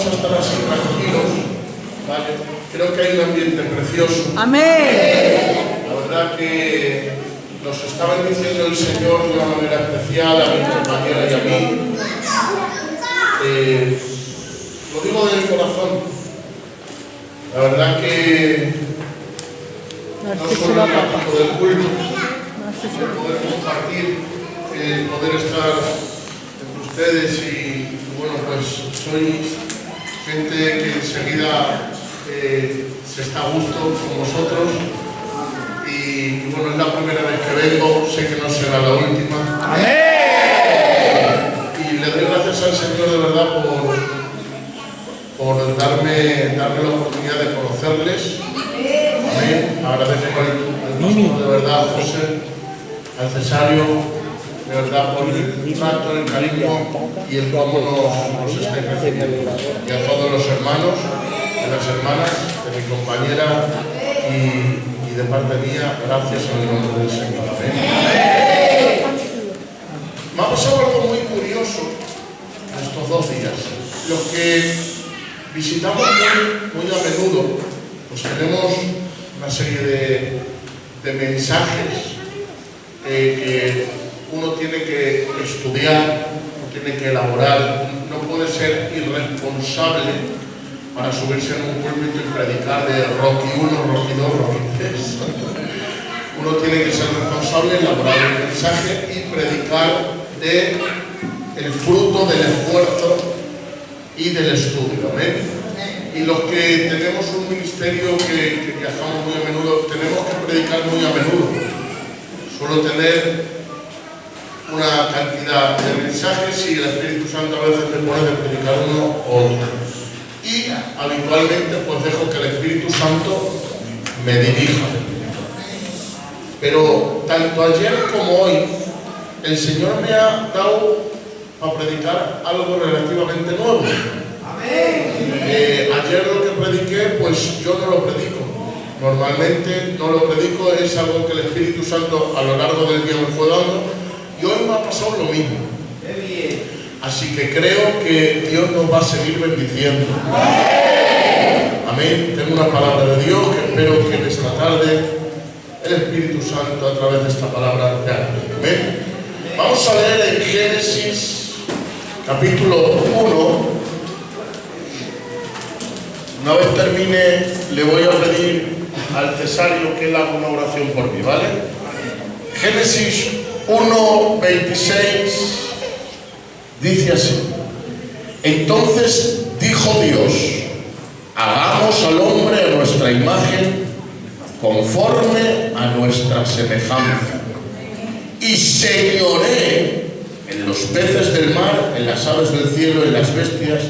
vamos a estar así tranquilos, ¿vale? Creo que hay un ambiente precioso. Amén. La verdad que nos está bendiciendo el Señor de una manera especial a mi compañera y a mí. Lo digo del corazón. La verdad que no solo el tiempo del culto, el poder compartir, el poder estar entre ustedes y bueno, pues sois gente que enseguida se está a gusto con vosotros y bueno, es la primera vez que vengo, sé que no será la última. Amén. Y le doy gracias al Señor de verdad por darme la oportunidad de conocerles. Amén. Agradezco al pastor de verdad, José, al Cesario, de verdad por el trato, el cariño y el cómo nos está creciendo. Y a todos los hermanos, a las hermanas, de mi compañera y de parte mía, gracias en el nombre del Señor. Amén. Me ha pasado algo muy curioso en estos 2 días. Los que visitamos muy a menudo, pues tenemos una serie de mensajes que uno tiene que estudiar, tiene que elaborar, no puede ser irresponsable para subirse en un púlpito y predicar de Rocky 1, Rocky 2, Rocky 3. Uno tiene que ser responsable, elaborar el mensaje y predicar el fruto del esfuerzo y del estudio. Amén. Y los que tenemos un ministerio que viajamos muy a menudo, tenemos que predicar muy a menudo. Suelo tener una cantidad de mensajes y el Espíritu Santo a veces me pone de predicar uno o otro. Y habitualmente pues dejo que el Espíritu Santo me dirija. Pero tanto ayer como hoy el Señor me ha dado a predicar algo relativamente nuevo. Ayer lo que prediqué, pues yo no lo predico. Normalmente no lo predico, es algo que el Espíritu Santo a lo largo del día me fue dando. Y hoy me ha pasado lo mismo. Así que creo que Dios nos va a seguir bendiciendo. Amén. Tengo una palabra de Dios que espero que en esta tarde el Espíritu Santo a través de esta palabra te hable. Amén. Vamos a leer en Génesis capítulo 1. Una vez termine, le voy a pedir al Cesario que él haga una oración por mí, ¿vale? Génesis 1:26 dice así: entonces dijo Dios, hagamos al hombre a nuestra imagen, conforme a nuestra semejanza, y señoree en los peces del mar, en las aves del cielo, en las bestias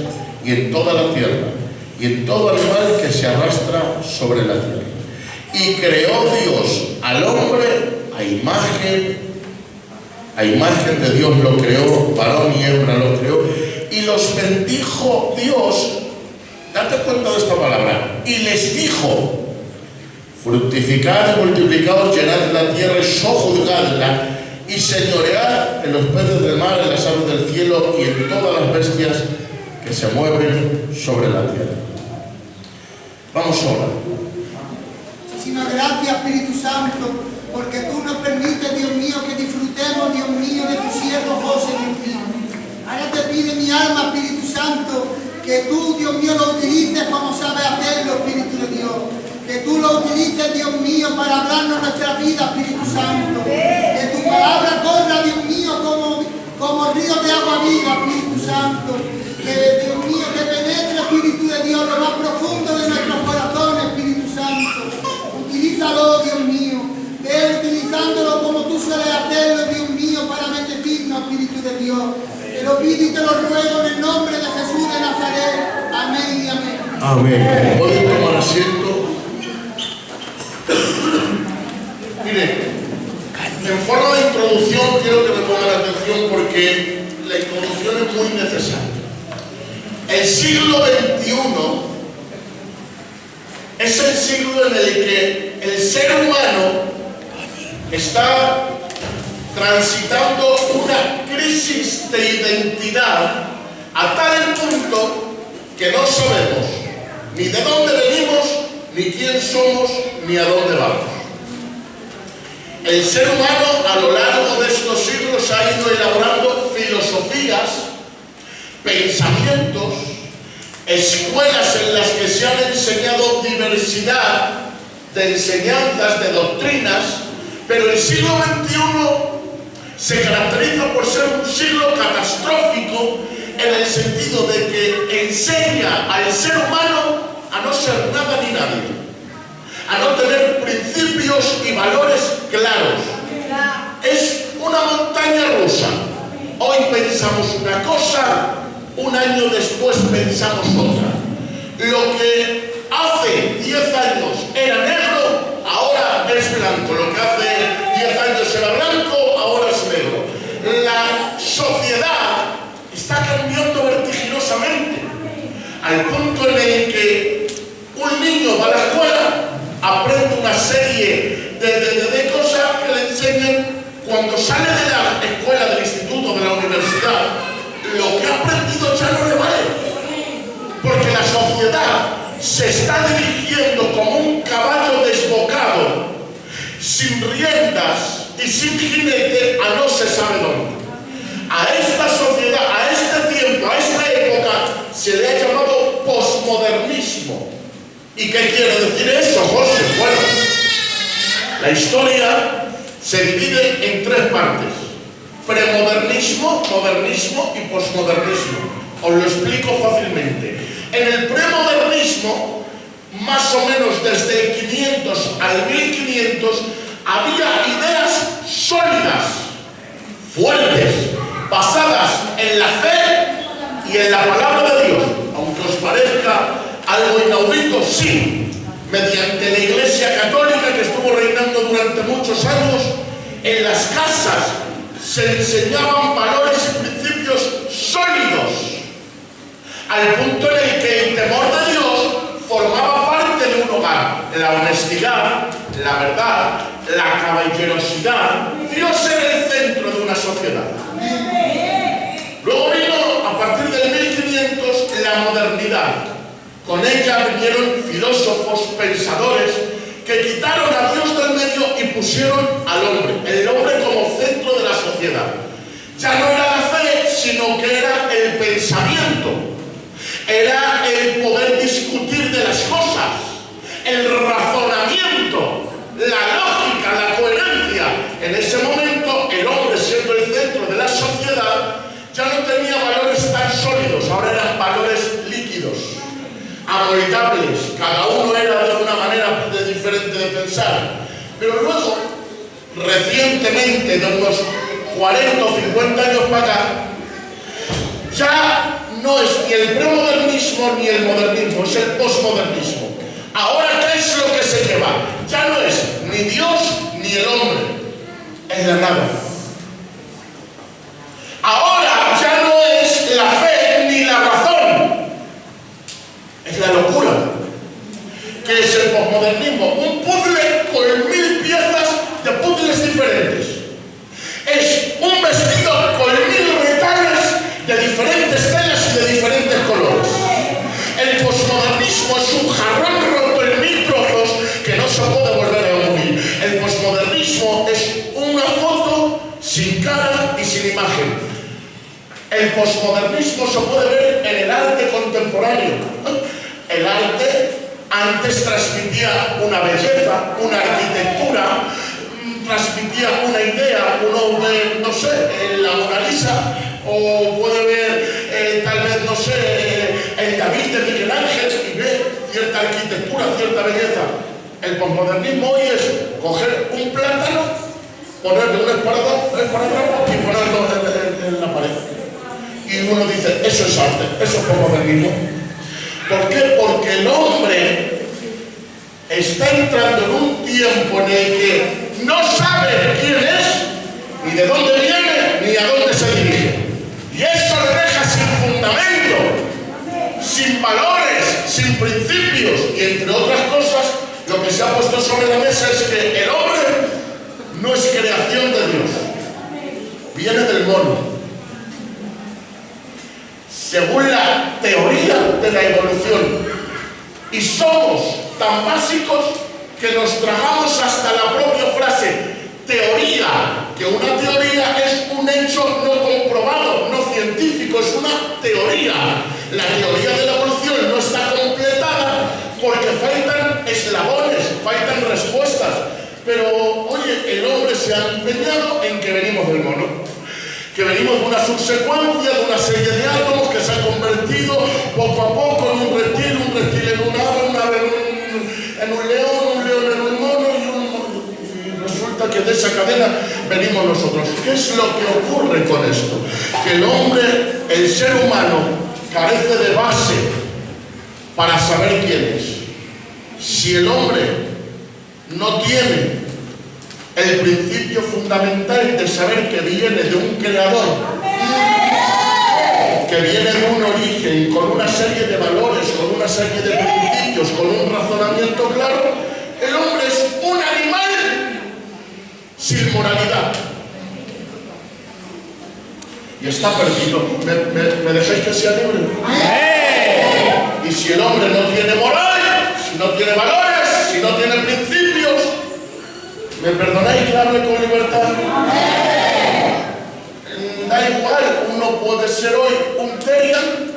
y en toda la tierra, y en todo animal que se arrastra sobre la tierra. Y creó Dios al hombre a imagen de Dios lo creó, varón y hembra lo creó, y los bendijo Dios. Date cuenta de esta palabra. Y les dijo: fructificad y multiplicaos, llenad la tierra y sojuzgadla, y señoread en los peces del mar, en las aves del cielo y en todas las bestias que se mueven sobre la tierra. Vamos a orar. Muchísimas gracias, Espíritu Santo, porque tú nos permites, Dios mío, que disfrutemos, Dios mío, de tu siervo José, Dios mío. Ahora te pide mi alma, Espíritu Santo, que tú, Dios mío, lo utilices como sabes hacerlo, Espíritu de Dios. Que tú lo utilices, Dios mío, para hablarnos nuestra vida, Espíritu Santo. Que tu palabra corra, Dios mío, como río de agua viva, Espíritu Santo. Que, Dios mío, te penetre, Espíritu de Dios, lo más profundo de nuestros corazones, Espíritu Santo. Utilízalo, Dios mío. Ve utilizándolo como tú sueles hacerlo, Dios mío, para bendecirnos, Espíritu de Dios. Te lo pido y te lo ruego en el nombre de Jesús de Nazaret. Amén y amén. Amén. ¿Pueden tomar asiento? Mire, en forma de introducción quiero que me pongan atención porque la introducción es muy necesaria. El siglo XXI es el siglo en el que el ser humano está transitando una crisis de identidad a tal punto que no sabemos ni de dónde venimos, ni quién somos, ni a dónde vamos. El ser humano a lo largo de estos siglos ha ido elaborando filosofías, pensamientos, escuelas en las que se han enseñado diversidad de enseñanzas, de doctrinas, pero el siglo XXI se caracteriza por ser un siglo catastrófico en el sentido de que enseña al ser humano a no ser nada ni nadie, a no tener principios y valores claros. Es una montaña rusa. Hoy pensamos una cosa, un año después pensamos otra. Lo que hace 10 años era negro, ahora es blanco. Lo que hace 10 años era blanco, ahora es negro. La sociedad está cambiando vertiginosamente, al punto en el que un niño va a la escuela, aprende una serie de cosas que le enseñan. Cuando sale de la escuela, del instituto, de la universidad, lo que ha aprendido ya no le vale, porque la sociedad se está dirigiendo como un caballo desbocado, sin riendas y sin jinete, a no se sabe dónde. A esta sociedad, a este tiempo, a esta época, se le ha llamado posmodernismo. ¿Y qué quiere decir eso, José? Bueno, la historia se divide en 3 partes: premodernismo, modernismo y posmodernismo. Os lo explico fácilmente. En el premodernismo, más o menos desde el 500 al 1500, había ideas sólidas, fuertes, basadas en la fe y en la palabra de Dios. Aunque os parezca algo inaudito, sí. Mediante la Iglesia Católica, que estuvo reinando durante muchos años, en las casas se enseñaban valores y principios sólidos, al punto en el que el temor de Dios formaba parte de un hogar. La honestidad, la verdad, la caballerosidad. Dios era el centro de una sociedad. Luego vino, a partir del 1500, la modernidad. Con ella vinieron filósofos, pensadores, que quitaron a Dios del medio y pusieron al hombre, el hombre como centro de la sociedad. Ya no era la fe, sino que era el pensamiento, era el poder discutir de las cosas, el razonamiento, la lógica, la coherencia. En ese momento, el hombre, siendo el centro de la sociedad, ya no tenía valores tan sólidos, ahora eran valores líquidos, amoldables. Cada uno era de una manera diferente de pensar. Pero luego, recientemente, de unos 40 o 50 años para acá, ya no es ni el premodernismo ni el modernismo, es el posmodernismo. Ahora, ¿qué es lo que se lleva? Ya no es ni Dios ni el hombre, es la nada. Ahora ya no es la fe ni la razón, es la locura. ¿Qué es el posmodernismo? Un puzzle con 1000 piezas de puzzles diferentes. Es un vestido con 1000 retales de diferentes telas y de diferentes colores. El posmodernismo es un jarrón roto en 1000 trozos que no se puede volver a unir. El posmodernismo es una foto sin cara y sin imagen. El posmodernismo se puede ver en el arte contemporáneo. El arte antes transmitía una belleza, una arquitectura, transmitía una idea. Uno ve, no sé, la Mona Lisa, o puede ver, tal vez, no sé, el David de Miguel Ángel, y ve cierta arquitectura, cierta belleza. El posmodernismo hoy es coger un plátano, ponerle un esparadrapo y ponerlo en la pared. Y uno dice, eso es arte, eso es posmodernismo. ¿Por qué? Porque el hombre está entrando en un tiempo en el que no sabe quién es, ni de dónde viene, ni a dónde se dirige. Y eso le deja sin fundamento, sin valores, sin principios. Y entre otras cosas, lo que se ha puesto sobre la mesa es que el hombre no es creación de Dios, viene del mono. Según la teoría de la evolución. Y somos tan básicos que nos tragamos hasta la propia frase teoría, que una teoría es un hecho no comprobado, no científico, es una teoría. La teoría de la evolución no está completada porque faltan eslabones, faltan respuestas. Pero, oye, el hombre se ha empeñado en que venimos del mono, que venimos de una subsecuencia, de una serie de átomos que se han convertido poco a poco en un reptil en un ave en un león en un mono y resulta que de esa cadena venimos nosotros. ¿Qué es lo que ocurre con esto? Que el hombre, el ser humano, carece de base para saber quién es. Si el hombre no tiene el principio fundamental de saber que viene de un creador, que viene de un origen, con una serie de valores, con una serie de principios, con un razonamiento claro, el hombre es un animal sin moralidad. Y está perdido. ¿Me dejáis que sea libre? Y si el hombre no tiene moral, si no tiene valores, si no tiene principios, ¿me perdonáis que hable con libertad? Da igual, uno puede ser hoy un terian.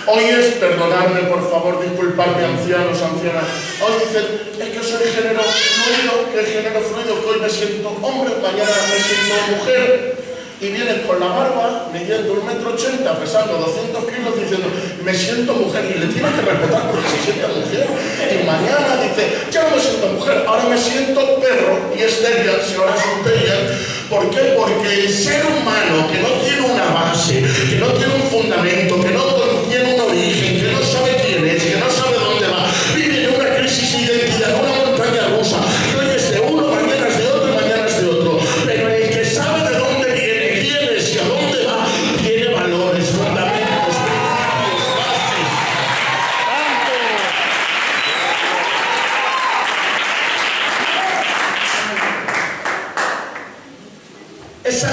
Hoy es, perdonadme por favor, disculpadme ancianos, ancianas. Hoy dicen, es que soy género fluido, que es género fluido, que hoy me siento hombre, mañana me siento mujer. Y vienen con la barba, midiendo 1,80 m, pesando 200 kilos, diciendo, me siento mujer. Y le tienes que respetar porque se siente mujer. Y mañana dice, ya no me siento mujer, ahora me siento perro. Y es terian, si ahora es un terian. ¿Por qué? Porque el ser humano que no tiene una base, que no tiene un fundamento, que no tiene un origen, que no sabe quién es, que no sabe dónde va, vive en una crisis de identidad, una montaña rusa. Y hoy es de uno, mañana es de otro, mañana es de otro. Pero el que sabe de dónde viene, quién es y a dónde va, tiene valores, fundamentos, principios, bases. Esa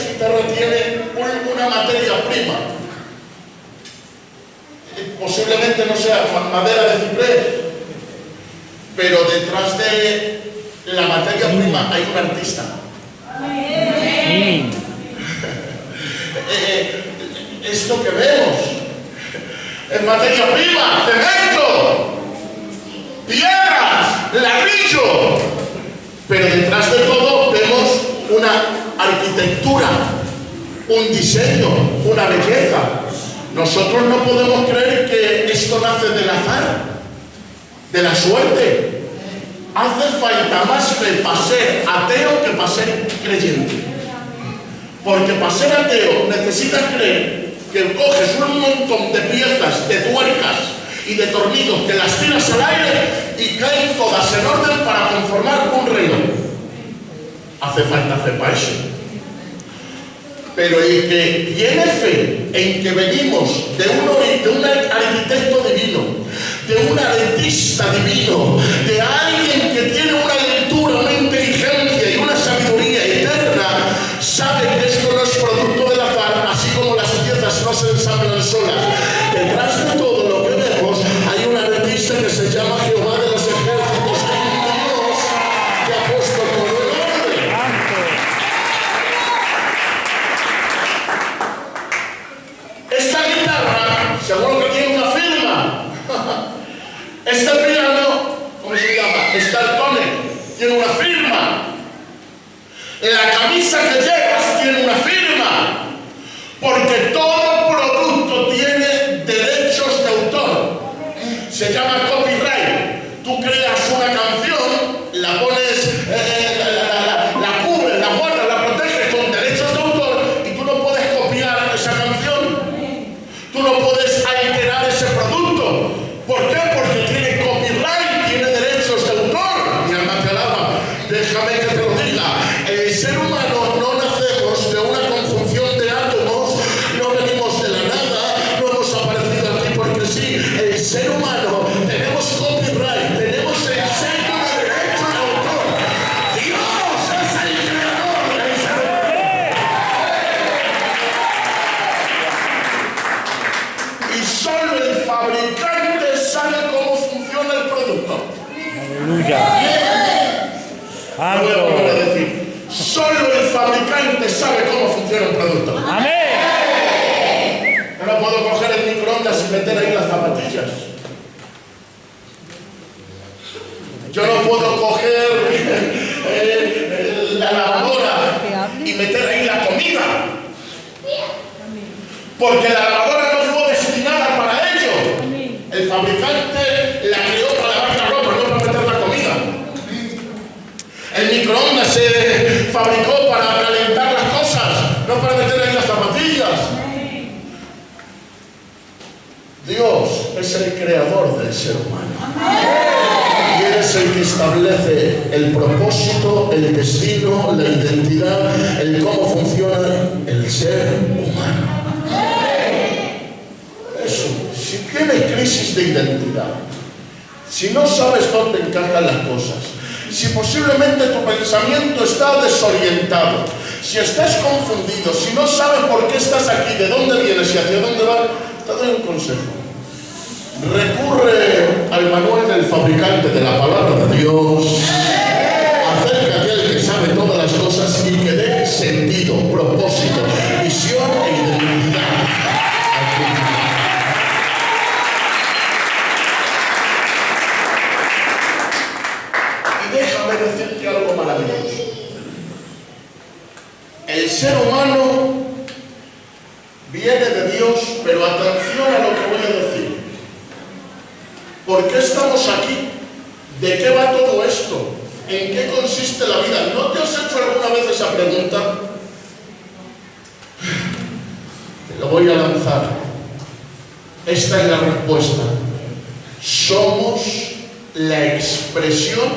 guitarra tiene una materia prima. Posiblemente no sea madera de ciprés, pero detrás de la materia prima hay un artista. Esto que vemos es materia prima, cemento, piedras, ladrillo, pero detrás de todo vemos una arquitectura, un diseño, una belleza. Nosotros no podemos creer que esto nace del azar, de la suerte. Hace falta más fe para ser ateo que para ser creyente. Porque para ser ateo necesitas creer que coges un montón de piezas, de tuercas y de tornillos que las tiras al aire y caen todas en orden para conformar un reloj. Hace falta fe para eso. Pero el que tiene fe en que venimos de un arquitecto divino, de un artista divino, de alguien que tiene una lectura, una inteligencia y una sabiduría eterna, sabe que esto no es producto del azar, así como las piezas no se ensamblan solas. Detrás de todo lo que vemos hay un artista que se llama Jehová de los ejércitos, hay un Dios que ha puesto todo el orden. Esta guitarra, seguro que tiene una firma. Este piano, ¿cómo se llama? Startone, tiene una firma. La camisa que llevas tiene una firma. Porque todo producto tiene derechos de autor. Se llama copyright. Tú creas una canción, la pones, la cubres, la guardas, la proteges con derechos de autor y tú no puedes copiar esa canción. Tú no puedes alterar ese producto. ¿Por qué? Porque tiene copyright, tiene derechos de autor. Mi alma te alaba. Déjame que te lo diga. El ser humano no nacemos de una conjunción de átomos, no venimos de la nada, no hemos aparecido aquí porque sí. El ser humano tenemos copyright, tenemos el sello de derecho de autor. Dios es el creador del ser humano. Lo voy a volver a decir. Solo el fabricante sabe cómo funciona un producto. Amén. Yo no puedo coger el microondas y meter ahí las zapatillas. Yo no puedo coger la lavadora y meter ahí la comida. Porque la lavadora no fue destinada para ello. El fabricante la creó para lavar la ropa, no para meter la comida. El microondas se fabricó para calentar las cosas, no para meter ahí las zapatillas. Dios es el creador del ser humano. Y Él es el que establece el propósito, el destino, la identidad, el cómo funciona el ser humano. Eso, si tienes crisis de identidad, si no sabes dónde encajan las cosas, si posiblemente tu pensamiento está desorientado, si estás confundido, si no sabes por qué estás aquí, de dónde vienes y hacia dónde vas, te doy un consejo. Recurre al manual del fabricante de la palabra de Dios, acércate al que sabe todas las cosas y que dé sentido, propósito, visión e identidad. Y déjame decirte algo maravilloso. El ser humano viene de Dios, pero atención a lo que voy a decir. ¿Por qué estamos aquí? ¿De qué va todo esto? ¿En qué consiste la vida? ¿No te has hecho alguna vez esa pregunta? Te lo voy a lanzar. Esta es la respuesta. Somos la expresión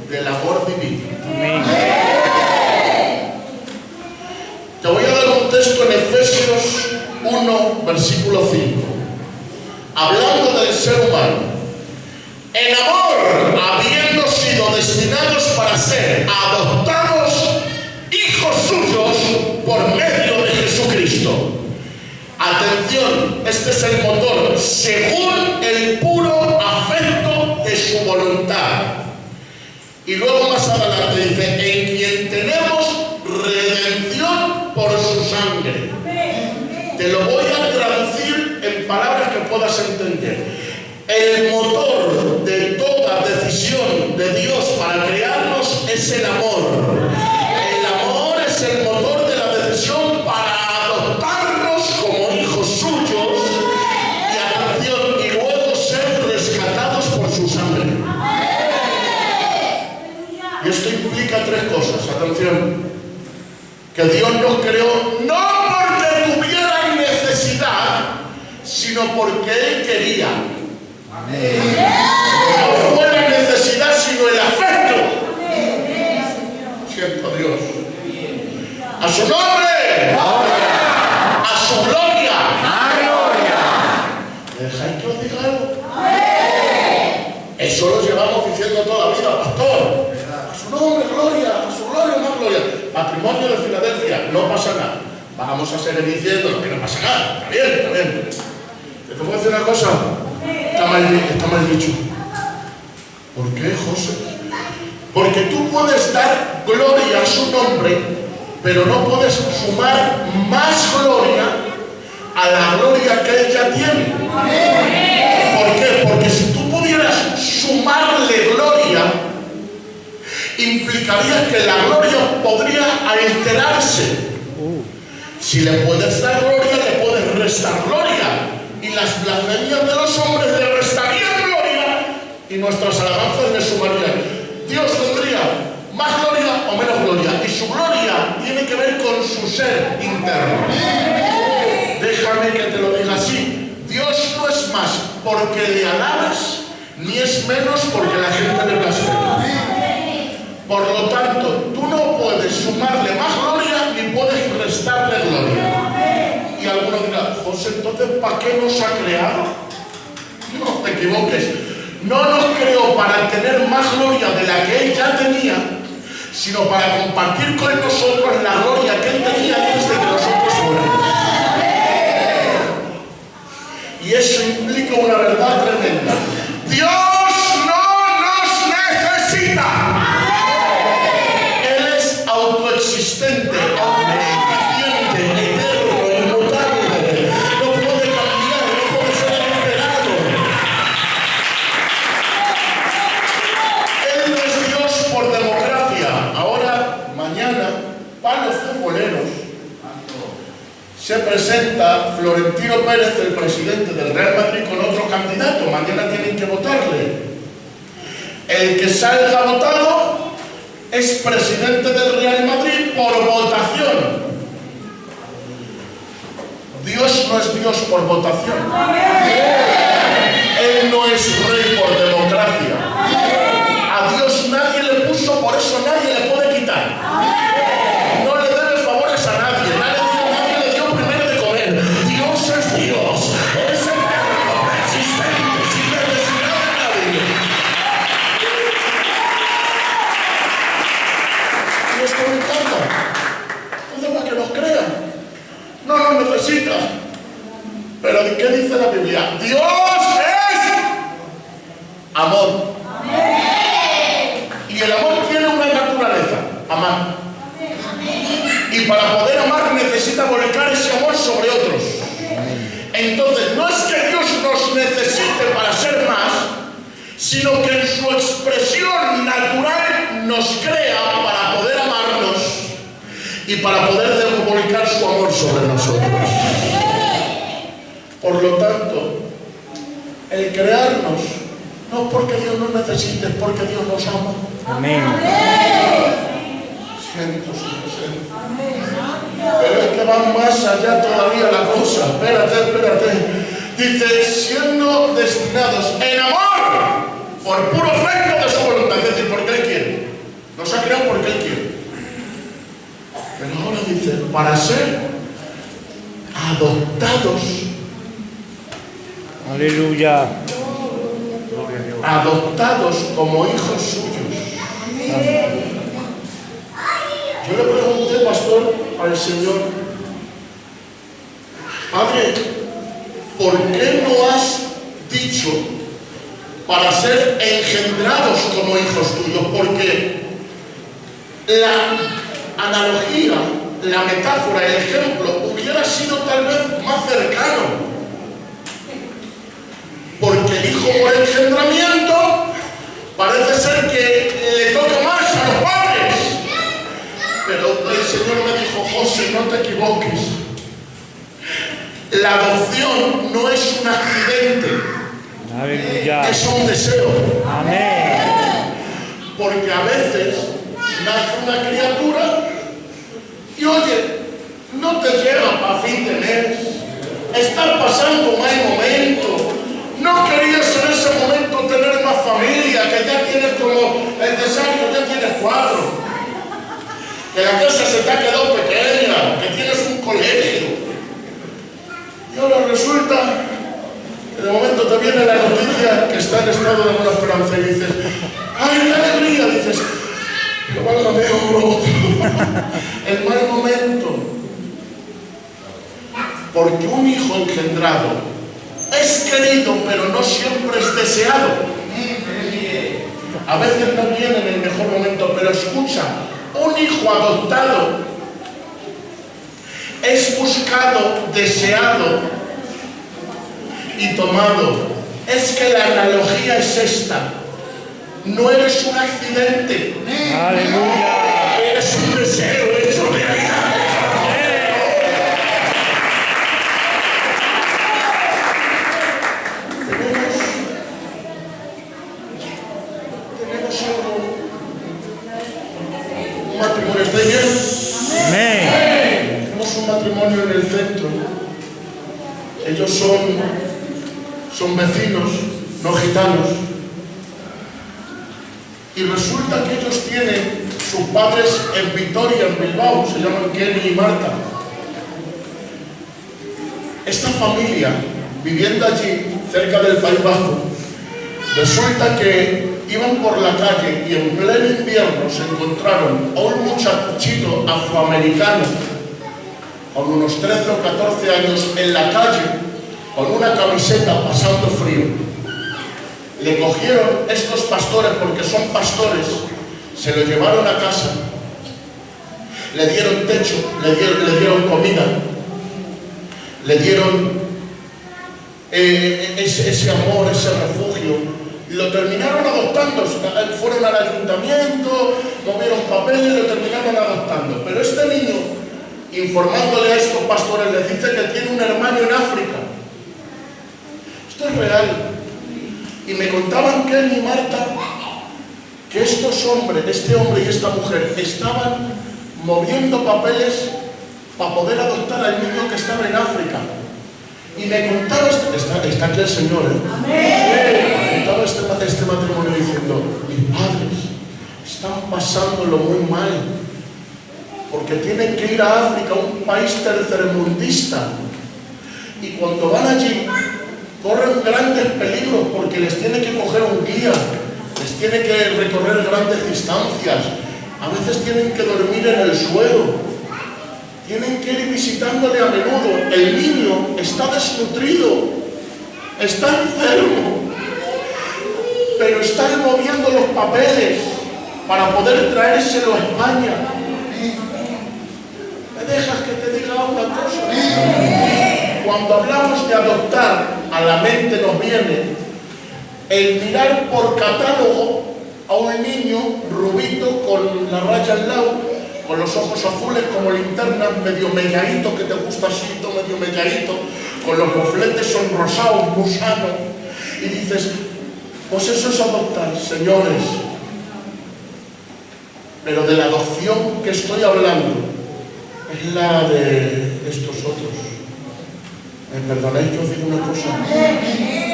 del amor divino. Amén. Te voy a dar un texto en Efesios 1, versículo 5. Hablando del ser humano. En amor, habiendo sido destinados para ser adoptados hijos suyos por medio de Jesucristo. Atención, este es el motor, según el puro afecto de su voluntad. Y luego más adelante dice, en quien tenemos redención por su sangre. Te lo voy a traducir en palabras que puedas entender. El motor de toda decisión de Dios para crearnos es el amor. El amor es el motor de la decisión para adoptarnos como hijos suyos y atención, y luego ser rescatados por su sangre. Y esto implica tres cosas, atención. Que Dios nos creó no porque tuvieran necesidad, sino porque Él quería. No fue la necesidad, sino el afecto. Siento a Dios. A su nombre. A su gloria. ¿Me dejáis que os diga algo? Eso lo llevamos diciendo toda la vida, pastor. A su nombre, gloria. A su gloria, más gloria. Matrimonio de Filadelfia, no pasa nada. Vamos a seguir diciendo que no pasa nada. Está bien, está bien. ¿Te puedo decir una cosa? Está mal dicho. ¿Por qué, José? Porque tú puedes dar gloria a su nombre, pero no puedes sumar más gloria a la gloria que Él ya tiene. ¿Por qué? Porque si tú pudieras sumarle gloria, implicaría que la gloria podría alterarse. Si le puedes dar gloria, le puedes restar gloria. Y las blasfemias de los hombres le restarían gloria y nuestras alabanzas le sumarían. Dios tendría más gloria o menos gloria. Y su gloria tiene que ver con su ser interno. Déjame que te lo diga así. Dios no es más porque le alabas, ni es menos porque la gente le blasfema. Por lo tanto, tú no puedes sumarle más gloria ni puedes restarle gloria. Y algunos dirán, José, entonces ¿para qué nos ha creado? No te equivoques. No nos creó para tener más gloria de la que Él ya tenía, sino para compartir con nosotros la gloria que Él tenía antes de que nosotros fuéramos. Y eso implica una verdad tremenda. Dios no nos necesita. autoexistente, autosuficiente, eterno, inmutable. No puede cambiar, no puede ser alterado. Él no es Dios por democracia. Ahora, mañana, para los futboleros, se presenta Florentino Pérez, el presidente del Real Madrid, con otro candidato. Mañana tienen que votarle. El que salga votado es presidente del Real Madrid por votación. Dios no es Dios por votación. Él no es rey por democracia. A Dios nadie le puso, por eso nadie le puede quitar. No le debe favores a nadie. Nadie le dio primero de comer. Dios es Dios. Es eterno, existente, sin necesidad de nadie. Y esto me encanta. Es para que nos crean. No nos necesita. Pero ¿qué dice la Biblia? Dios es amor. Y el amor tiene una naturaleza, amar. Y para poder amar necesita volcar ese amor sobre otros. Entonces, no es que Dios nos necesite para ser más, sino que en su expresión natural nos crea para poder amarnos y para poder volcar su amor sobre nosotros. Por lo tanto, el crearnos no es porque Dios nos necesite, es porque Dios nos ama. Amén. Siento su presencia. Pero es que va más allá todavía la cosa. Espérate. Dice, siendo destinados en amor por puro afecto de su voluntad. Es decir, porque Él quiere. Nos ha creado porque Él quiere. Pero ahora dice, para ser adoptados. Aleluya. Adoptados como hijos suyos. Yo le pregunté, pastor, al Señor, Padre, ¿por qué no has dicho para ser engendrados como hijos tuyos? Porque la analogía, la metáfora, el ejemplo hubiera sido tal vez más cercano. Porque el hijo por engendramiento parece ser que le toca más a los padres. Pero el Señor me dijo, José, no te equivoques. La adopción no es un accidente. Aleluya. Es un deseo. Amén. Porque a veces nace una criatura y oye, no te llega a fin de mes. Estás pasando un mal momento. No querías en ese momento tener más familia, que ya tienes como el Cesario, ya tienes 4. Que la casa se te ha quedado pequeña, que tienes un colegio. Y ahora resulta que de momento te viene la noticia que está en estado de buena esperanza y dices, ¡ay, qué alegría! Dices, pero válgame, bro. El mal momento. Porque un hijo engendrado es querido, pero no siempre es deseado. A veces no viene en el mejor momento, pero escucha, un hijo adoptado es buscado, deseado y tomado. Es que la analogía es esta. No eres un accidente. Aleluya. Eres un deseo hecho realidad. Tenemos un matrimonio. ¿Está bien? Amén. Tenemos un matrimonio en el centro. Ellos son vecinos, no gitanos. Y resulta que ellos tienen sus padres en Vitoria, en Bilbao, se llaman Kenny y Marta. Esta familia, viviendo allí, cerca del País Vasco, resulta que iban por la calle y en pleno invierno se encontraron a un muchachito afroamericano con unos 13 o 14 años en la calle con una camiseta pasando frío. Le cogieron estos pastores, porque son pastores, se lo llevaron a casa le dieron techo, le dieron comida, le dieron ese amor, ese refugio, y lo terminaron adoptando. Fueron al ayuntamiento, movieron papeles y lo terminaron adoptando. Pero este niño, informándole a estos pastores, les dice que tiene un hermano en África. Esto es real. Y me contaban que él y Marta, que estos hombres, este hombre y esta mujer, estaban moviendo papeles para poder adoptar al niño que estaba en África. Y me contaba, está aquí el Señor, me contaba este matrimonio diciendo: mis padres están pasándolo muy mal, porque tienen que ir a África, un país tercermundista, y cuando van allí corren grandes peligros, porque les tiene que coger un guía, les tiene que recorrer grandes distancias, a veces tienen que dormir en el suelo, tienen que ir visitándole a menudo. El niño está desnutrido, está enfermo, pero están moviendo los papeles para poder traérselo a España. ¿Me dejas que te diga una cosa? Cuando hablamos de adoptar, a la mente nos viene el mirar por catálogo a un niño rubito con la raya al lado, con los ojos azules como linternas, medio melladito, que te gusta así, medio melladito, con los mofletes sonrosados, gusanos, y dices: pues eso es adoptar, señores. Pero de la adopción que estoy hablando es la de estos otros. ¿Me perdonáis que os diga una cosa?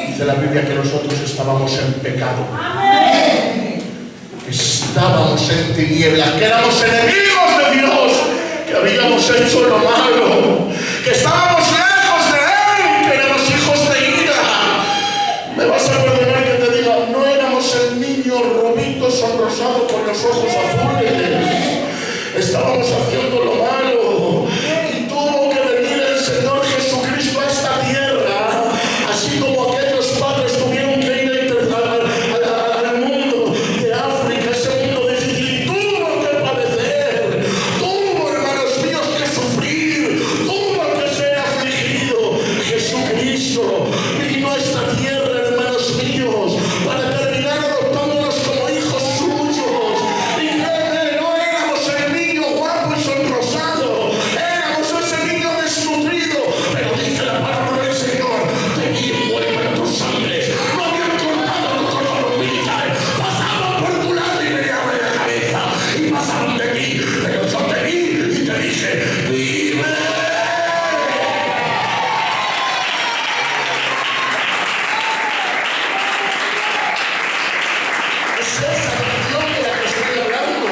Dice la Biblia que nosotros estábamos en pecado, que estábamos en tinieblas, que éramos enemigos de Dios, que habíamos hecho lo malo, que estábamos lejos de Él, que éramos hijos de ira. Me vas a perdonar que te diga: no éramos el niño rubito sonrosado con los ojos azules, estábamos haciendo lo malo, y tuvo que venir el Señor Jesucristo a esta tierra, así como aquellos padres tuvieron que ir al mundo de África, ese mundo difícil, y tuvo que padecer, tuvo, hermanos míos, que sufrir, tuvo que ser afligido. Jesucristo vino a esta tierra, hermanos míos, para terminar adoptándonos como hijos suyos. Y créeme, no éramos el niño guapo y sonrosado, éramos ese niño desnutrido, pero dice la palabra del Señor: tenía envuelta en tus sangres, no habían cortado tus cordones umbilicales, pasaban por tu lado y me dieron en la cabeza, y pasaron de ti, pero yo te vi y te dije: dime. Es esa adopción de la que estoy hablando.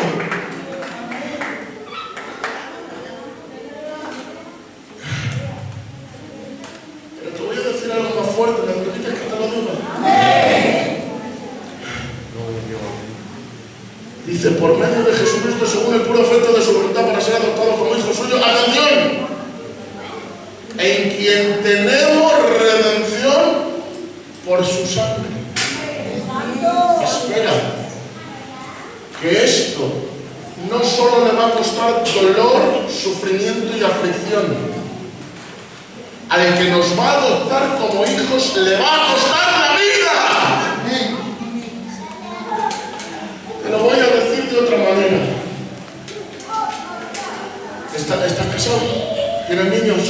Pero te voy a decir algo más fuerte, ¿me permites que te lo diga? Dice: por medio de Jesucristo, según el puro afecto de su voluntad, para ser adoptados como hijos suyos. ¡Atención! En quien tenemos redención por su sangre. Espera, que esto no solo le va a costar dolor, sufrimiento y aflicción. Al que nos va a adoptar como hijos le va a costar la vida. Te lo voy a decir de otra manera. ¿Estás casado? ¿Tienes niños?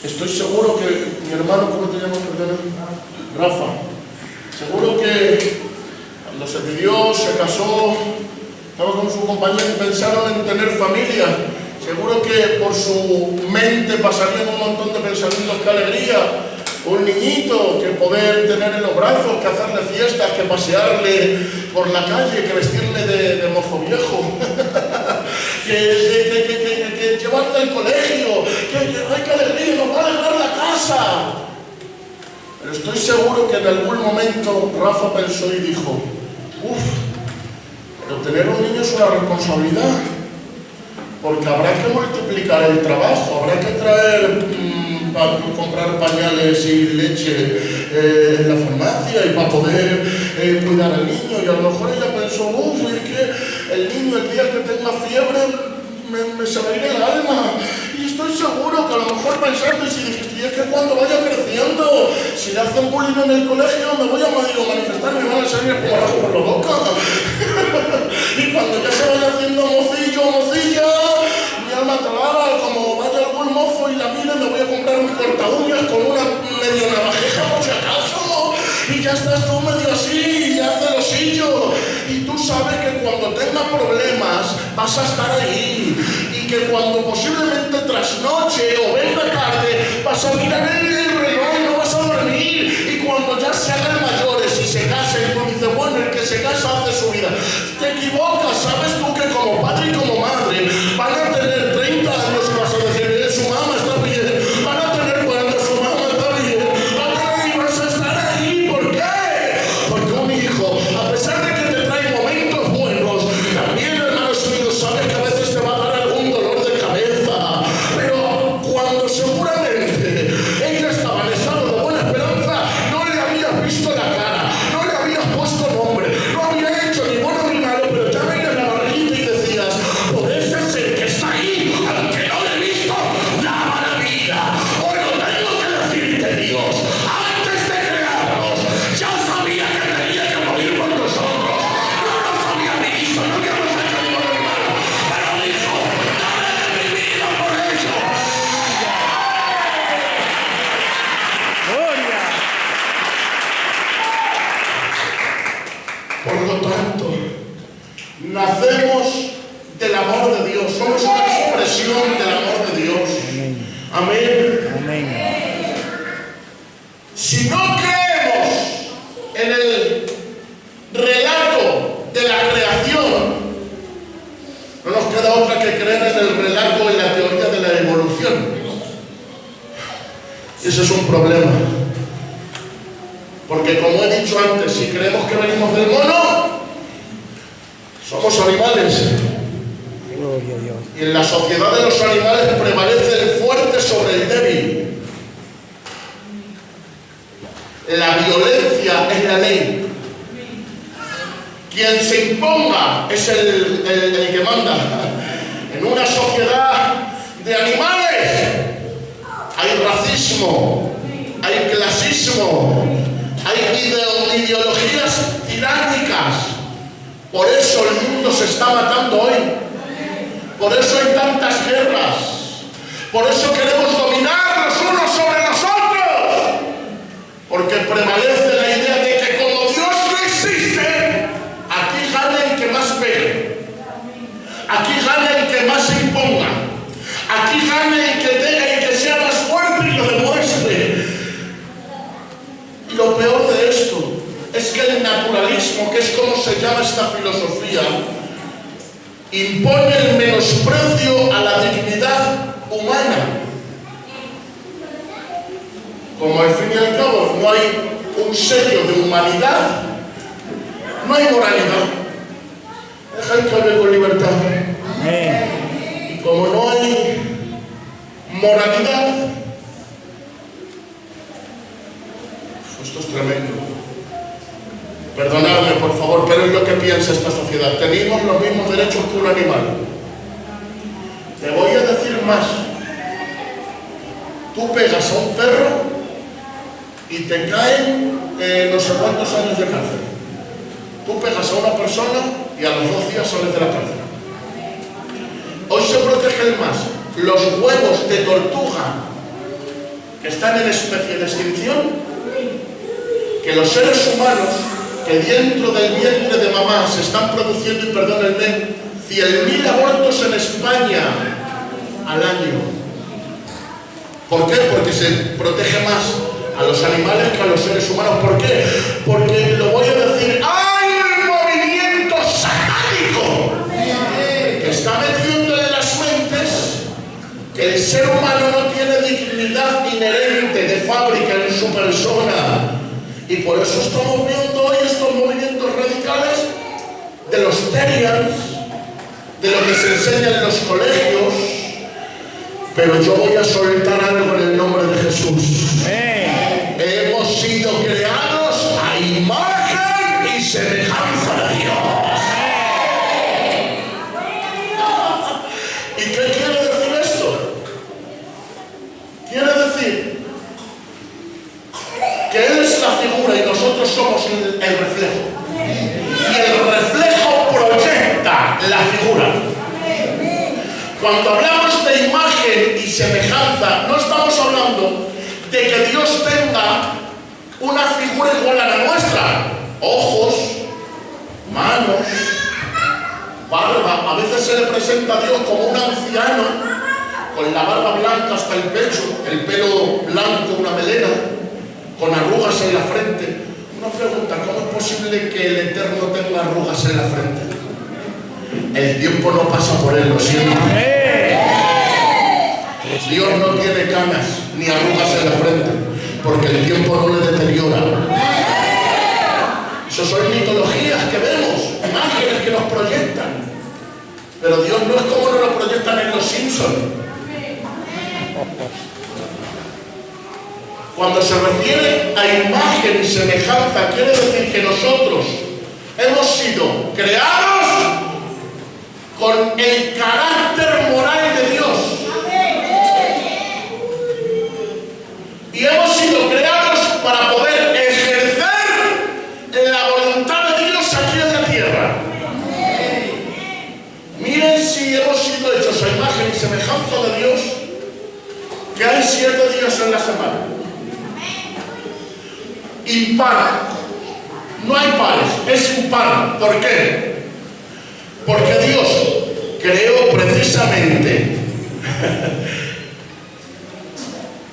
Estoy seguro que mi hermano, ¿cómo te llamas? Rafa. Seguro que cuando se pidió, se casó, estaba con su compañera y pensaron en tener familia. Seguro que por su mente pasarían un montón de pensamientos: qué alegría, un niñito, que poder tener en los brazos, que hacerle fiestas, que pasearle por la calle, que vestirle de mozo viejo, que llevarle al colegio, ¡ay, qué alegría, nos va a alegrar la casa! Pero estoy seguro que en algún momento Rafa pensó y dijo: pero tener un niño es una responsabilidad, porque habrá que multiplicar el trabajo, habrá que traer para comprar pañales y leche en la farmacia y para poder cuidar al niño. Y a lo mejor ella pensó, uff, es que el niño el día que tenga fiebre me se va a ir el alma. Y estoy seguro que a lo mejor pensaste y dijiste, y es que cuando vaya creciendo, si le hacen bullying en el colegio, me voy a manifestar, me van a salir espumarajo por la boca. Y cuando ya se vaya haciendo mocillo o mocilla, mi alma trabada, como vaya algún mozo y la mire, me voy a comprar un corta uñas con una medio navajeja por si acaso. Y ya estás tú medio así, y ya celosillo. Y tú sabes que cuando tengas problemas vas a estar ahí. Y que cuando posiblemente trasnoche o venga tarde vas a mirar el reloj y no vas a dormir. Y cuando ya se hagan mayores y se casen, tú dices, bueno, el que se casa hace su vida. Te equivocas, sabes tú que como padre y como madre van a tener 30 años y vas a decir, su mamá está bien. Van a tener 40, su mamá está bien. Y vas a estar ahí. ¿Por qué? Porque un hijo, a pesar de que te trae momentos buenos, también, hermanos míos, sabes que a veces te va a dar algún dolor de cabeza. Pero cuando seguramente ella estaba en estado de buena esperanza, no le habías visto la cara, no le habías puesto nombre, no había hecho ni bueno ni malo, pero ya veías la barriguita y decías, por ese ser que está ahí, aunque no le he visto, la maravilla. Hoy lo tengo que decirte, Dios, antes de crearnos, ya sabía que tenía que morir por nosotros. No nos había visto, no habíamos hecho ni bueno ni malo, pero dijo, daré mi vida por ellos. Gloria. Por lo tanto, nacemos del amor de Dios, somos una expresión del amor de Dios. Amén. Amén. Si no creemos en el relato de la creación, no nos queda otra que creer en el relato, en la teoría de la evolución. Y ese es un problema. Porque como he dicho antes, si creemos que venimos del mono, somos animales. Gloria a Dios. Y en la sociedad de los animales prevalece el fuerte sobre el débil. La violencia es la ley. Quien se imponga es el que manda. En una sociedad de animales hay racismo, hay clasismo, hay ideologías tiránicas. Por eso el mundo se está matando hoy. Por eso hay tantas guerras. Por eso queremos dominar los unos sobre los otros. Porque prevalece la idea de que como Dios no existe, aquí gana el que más pegue. Aquí gana el que más se imponga. Aquí gana el que tenga, el que sea más fuerte y lo demuestre. Y lo peor de esto es que el naturalismo, que es como se llama esta filosofía, impone el menosprecio a la dignidad humana. Como al fin y al cabo no hay un sello de humanidad, no hay moralidad. Deja que hable con libertad. Amén. Y como no hay moralidad, esto es tremendo. Perdonadme, por favor, pero es lo que piensa esta sociedad. Tenemos los mismos derechos que un animal. Te voy a decir más. Tú pegas a un perro y te caen no sé cuántos años de cárcel. Tú pegas a una persona y a los 2 días sales de la cárcel. Hoy se protegen más los huevos de tortuga que están en especie de extinción que los seres humanos que dentro del vientre de mamá se están produciendo, y perdónenme, 100.000 abortos en España al año. ¿Por qué? Porque se protege más a los animales que a los seres humanos. ¿Por qué? Porque, lo voy a decir, hay un movimiento satánico que está metiendo en las mentes que el ser humano no tiene dignidad inherente de fábrica en su persona. Y por eso estamos viendo hoy estos movimientos radicales de los terians, de lo que se enseña en los colegios, Pero yo voy a soltar algo en el nombre de Jesús. Amén. Hemos sido creados a imagen y semejanza de Dios. ¿Y qué quiere decir esto? Quiere decir que Él es la figura y nosotros somos el reflejo. Y el reflejo proyecta la figura. Cuando hablamos de imagen y semejanza, no estamos hablando de que Dios tenga una figura igual a la nuestra. Ojos, manos, barba. A veces se le presenta a Dios como un anciano, con la barba blanca hasta el pecho, el pelo blanco, una melena, con arrugas en la frente. Una pregunta, ¿cómo es posible que el Eterno tenga arrugas en la frente? El tiempo no pasa por Él, lo siento. Dios no tiene canas ni arrugas en la frente, porque el tiempo no le deteriora. Eso son mitologías que vemos, imágenes que nos proyectan. Pero Dios no es como nos lo proyectan en Los Simpsons. Cuando se refiere a imagen y semejanza, quiere decir que nosotros hemos sido creados con el carácter moral de Dios. Y hemos sido creados para poder ejercer la voluntad de Dios aquí en la tierra. Miren si hemos sido hechos a imagen y semejanza de Dios, que hay 7 días en la semana. Impar. No hay pares, es impar. ¿Por qué? Porque Dios creó precisamente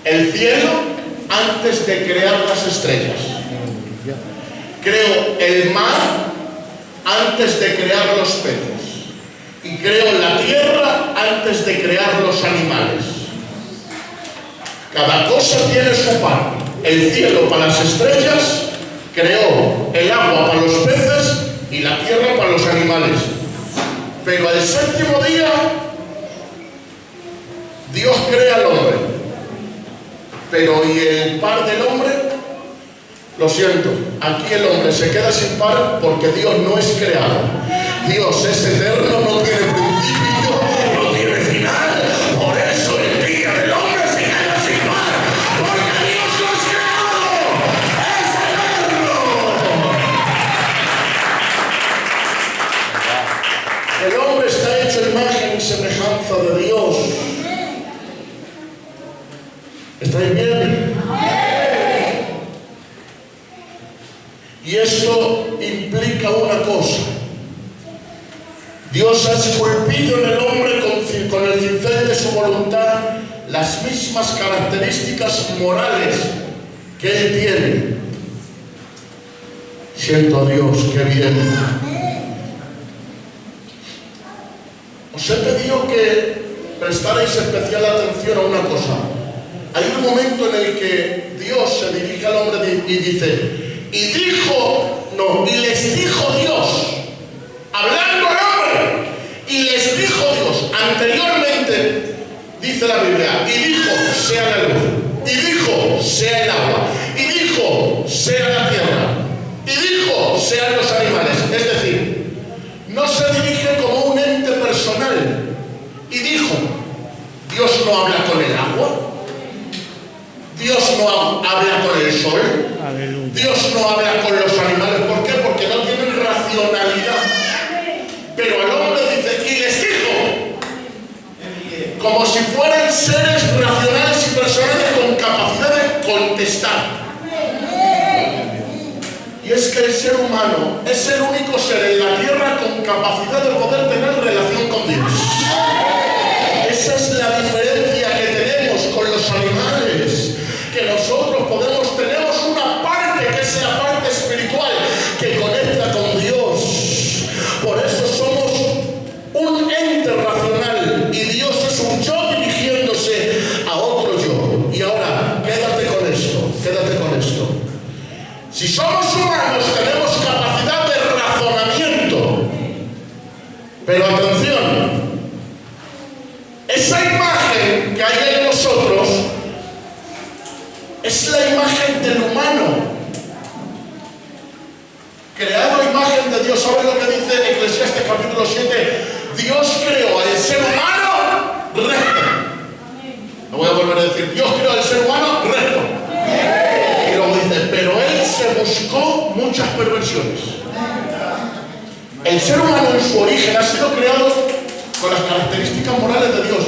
el cielo antes de crear las estrellas. Creó el mar antes de crear los peces. Y creó la tierra antes de crear los animales. Cada cosa tiene su par. El cielo para las estrellas, creó el agua para los peces y la tierra para los animales. Pero el séptimo día, Dios crea al hombre. Pero ¿y el par del hombre? Lo siento, aquí el hombre se queda sin par porque Dios no es creado. Dios es eterno, no tiene principio, no tiene final. Por eso el día del hombre se queda sin par, porque Dios lo es creado, es eterno. El hombre está hecho imagen y semejanza de Dios. ¿Estáis bien? Y esto implica una cosa. Dios ha esculpido en el hombre con el cincel de su voluntad las mismas características morales que Él tiene. Siento a Dios, qué bien. Os he pedido que prestarais especial atención a una cosa. Hay un momento en el que Dios se dirige al hombre y dice, y les dijo Dios, hablando al hombre, y les dijo Dios, anteriormente, dice la Biblia, y dijo, sea la luz, y dijo, sea el agua, y dijo, sea la tierra, y dijo, sean los animales. Es decir, no se dirige como un ente personal, y dijo, Dios no habla con el agua, Dios no habla con el sol, Aleluya. Dios no habla con los animales. ¿Por qué? Porque no tienen racionalidad. Pero al hombre dice, y les dijo, como si fueran seres racionales y personales con capacidad de contestar. Y es que el ser humano es el único ser en la tierra con capacidad de poder tener relación con Dios. Esa es la diferencia que tenemos con los animales. Que nosotros tenemos una parte que es la parte espiritual que conecta con Dios. Por eso somos un ente racional y Dios es un yo dirigiéndose a otro yo. Y ahora, quédate con esto. Si somos humanos tenemos capacidad de razonamiento. Pero atención, esa imagen que hay ocasiones. El ser humano en su origen ha sido creado con las características morales de Dios.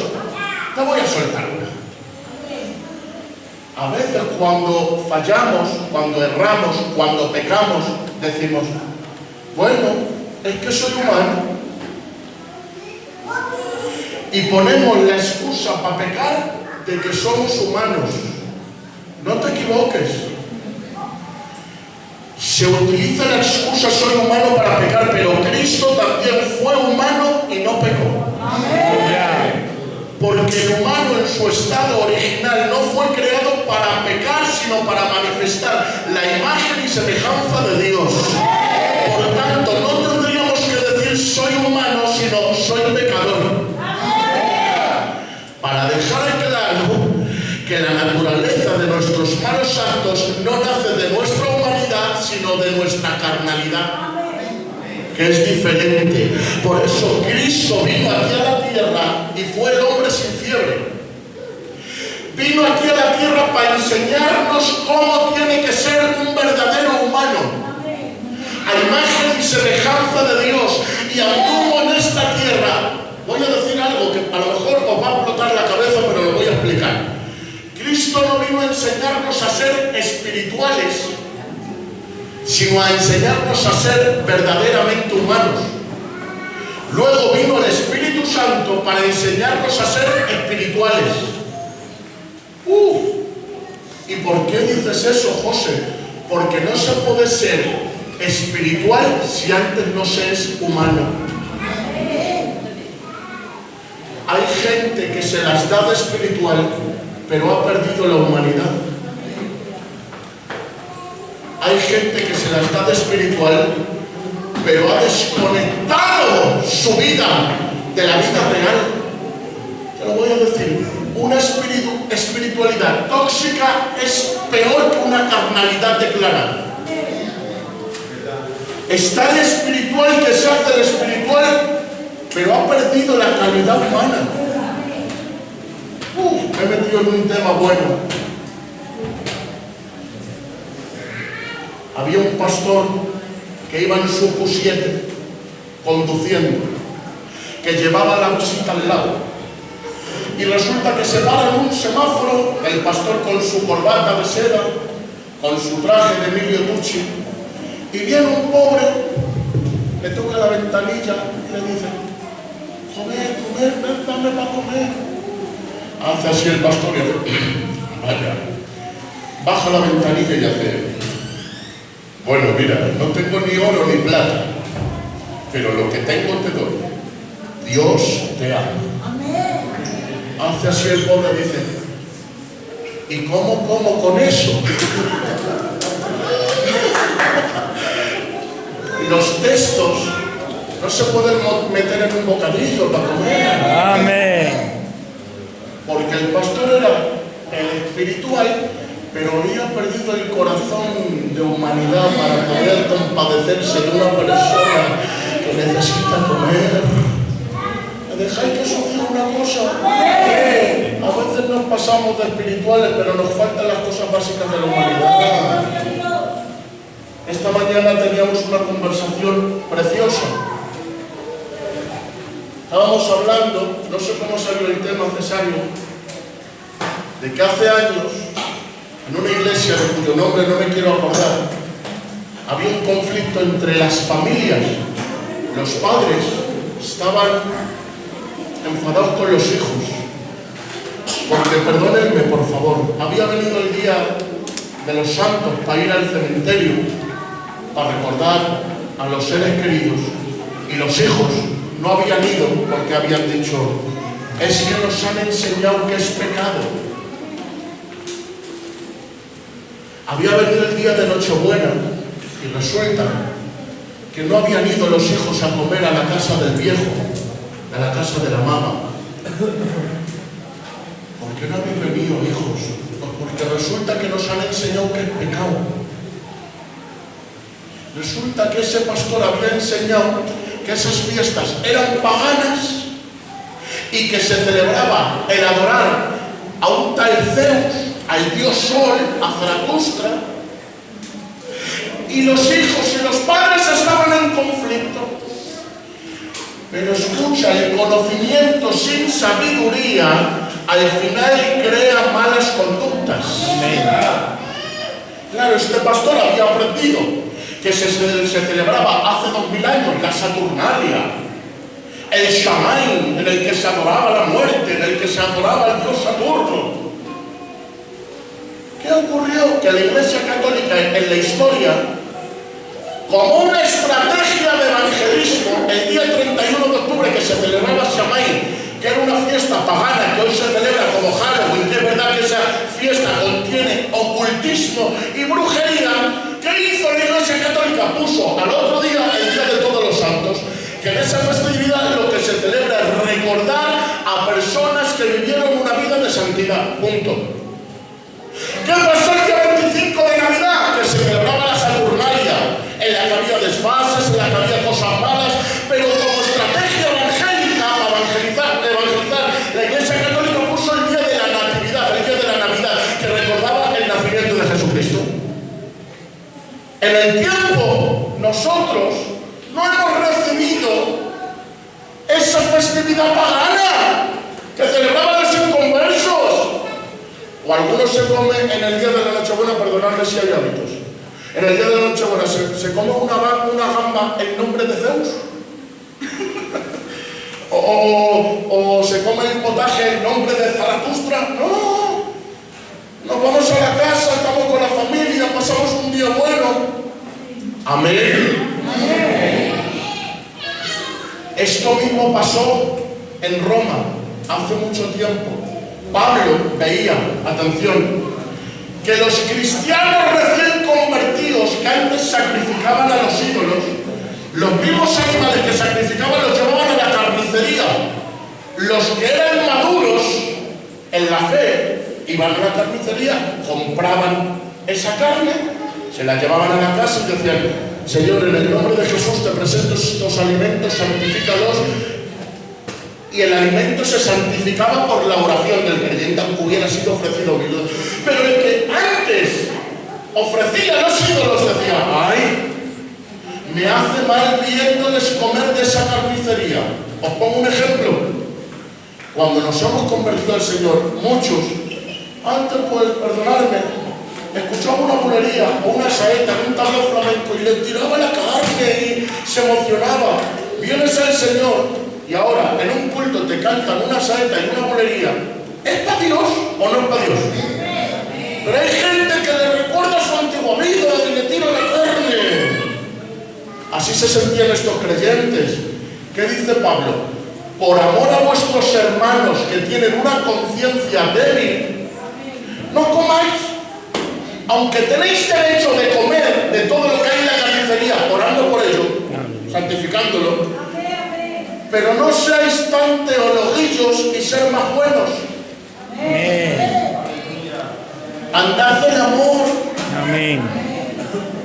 Te voy a soltar una. A veces cuando fallamos, cuando erramos, cuando pecamos, decimos, bueno, es que soy humano. Y ponemos la excusa para pecar de que somos humanos. No te equivoques. Se utiliza la excusa soy humano para pecar, pero Cristo también fue humano y no pecó. Porque el humano en su estado original no fue creado para pecar, sino para manifestar la imagen y semejanza de Dios. Por tanto, no tendríamos que decir soy humano, sino soy pecador. Para dejar claro que la naturaleza de nuestros malos actos no nace de nuestra humanidad, sino de nuestra carnalidad, que es diferente. Por eso Cristo vino aquí a la tierra y fue el hombre sin fiebre. Vino aquí a la tierra para enseñarnos cómo tiene que ser un verdadero humano, a imagen y semejanza de Dios, y anduvo en esta tierra. Voy a decir algo que a lo mejor os va a explotar la cabeza, pero lo voy a explicar. Cristo no vino a enseñarnos a ser espirituales, sino a enseñarnos a ser verdaderamente humanos. Luego vino el Espíritu Santo para enseñarnos a ser espirituales. ¿Y por qué dices eso, José? Porque no se puede ser espiritual si antes no se es humano. Hay gente que se las da de espiritual, pero ha perdido la humanidad. Hay gente que se las da de espiritual, pero ha desconectado su vida de la vida real. Te lo voy a decir, una espiritualidad tóxica es peor que una carnalidad declarada. Está el espiritual que se hace el espiritual, pero ha perdido la calidad humana. Me he metido en un tema bueno. Había un pastor que iba en su Q7 conduciendo, que llevaba la visita al lado, y resulta que se para en un semáforo, el pastor con su corbata de seda, con su traje de Emilio Tucci, y viene un pobre, le toca la ventanilla y le dice, comer, ven, dame para comer. Hace así el pastor y hace, vaya, baja la ventanilla y hace, bueno, mira, no tengo ni oro ni plata, pero lo que tengo te doy. Dios te ama. Hace así el pobre y dice, ¿y cómo como con eso? Los textos no se pueden meter en un bocadillo para comer. Amén. Porque el pastor era el espiritual, pero había perdido el corazón de humanidad para poder compadecerse de una persona que necesita comer. ¿Me dejáis que os diga una cosa? A veces nos pasamos de espirituales, pero nos faltan las cosas básicas de la humanidad. Esta mañana teníamos una conversación preciosa. Estábamos hablando, no sé cómo salió el tema, Cesario, de que hace años, en una iglesia de cuyo nombre no me quiero acordar, había un conflicto entre las familias. Los padres estaban enfadados con los hijos, porque, perdónenme por favor, había venido el día de los santos para ir al cementerio, para recordar a los seres queridos, y los hijos no habían ido porque habían dicho, es que nos han enseñado que es pecado. Había venido el día de Nochebuena y resulta que no habían ido los hijos a comer a la casa del viejo, a la casa de la mamá. ¿Por qué no habéis venido, hijos? Pues porque resulta que nos han enseñado que es pecado. Resulta que ese pastor había enseñado que esas fiestas eran paganas y que se celebraba el adorar a un tal Zeus, al dios Sol, a Zaratustra, y y los hijos y los padres estaban en conflicto. Pero escucha, el conocimiento sin sabiduría al final crea malas conductas. Claro, este pastor había aprendido que se celebraba hace 2000 años la Saturnalia, el Shamaín, en el que se adoraba la muerte, en el que se adoraba al dios Saturno. ¿Qué ocurrió? Que la Iglesia Católica en la historia, como una estrategia de evangelismo, el día 31 de octubre que se celebraba Shamaín, que era una fiesta pagana que hoy se celebra como Halloween, que es verdad que esa fiesta contiene ocultismo y brujería, ¿qué hizo la Iglesia Católica? Puso al otro día, el Día de Todos los Santos, que en esa festividad lo que se celebra es recordar a personas que vivieron una vida de santidad. Punto. ¿Qué pasó el día 25 de Navidad? Que se celebraba la Saturnalia, en la que había desfases, en la que había cosas malas, pero como estrategia evangélica para evangelizar, la Iglesia Católica puso el día de la Natividad, el día de la Navidad, que recordaba el nacimiento de Jesucristo. En el tiempo, nosotros no hemos recibido esa festividad pagana que celebraban los inconversos. O algunos se comen en el día de la Nochebuena, perdonadme si hay hábitos. En el día de la Nochebuena se come una gamba en nombre de Zeus. o se come el potaje en nombre de Zaratustra. No. Nos vamos a la casa, estamos con la familia, pasamos un día bueno. Amén. Esto mismo pasó en Roma hace mucho tiempo. Pablo veía, atención, que los cristianos recién convertidos que antes sacrificaban a los ídolos, los mismos animales que sacrificaban los llevaban a la carnicería. Los que eran maduros en la fe iban a la carnicería, compraban esa carne, se la llevaban a la casa y decían: Señor, en el nombre de Jesús te presento estos alimentos, santifícalos. Y el alimento se santificaba por la oración del creyente, aunque hubiera sido ofrecido a ídolos. Pero el que antes ofrecía los ídolos decía: ay, me hace mal viéndoles comer de esa carnicería. Os pongo un ejemplo. Cuando nos hemos convertido al Señor, muchos, antes, pues, perdonadme, escuchaba una bulería o una saeta en un tablao flamenco y le tiraba la carne y se emocionaba. Vienes al Señor y ahora en un culto te cantan una saeta y una bulería. ¿Es para Dios o no es para Dios? Pero hay gente que le recuerda su antigua vida y le tira la carne. Así se sentían estos creyentes. ¿Qué dice Pablo? Por amor a vuestros hermanos que tienen una conciencia débil, no comáis. Aunque tenéis derecho de comer de todo lo que hay en la carnicería, orando por ello, santificándolo, pero no seáis tan teologuillos y ser más buenos. Amén. Andad en amor. Amén.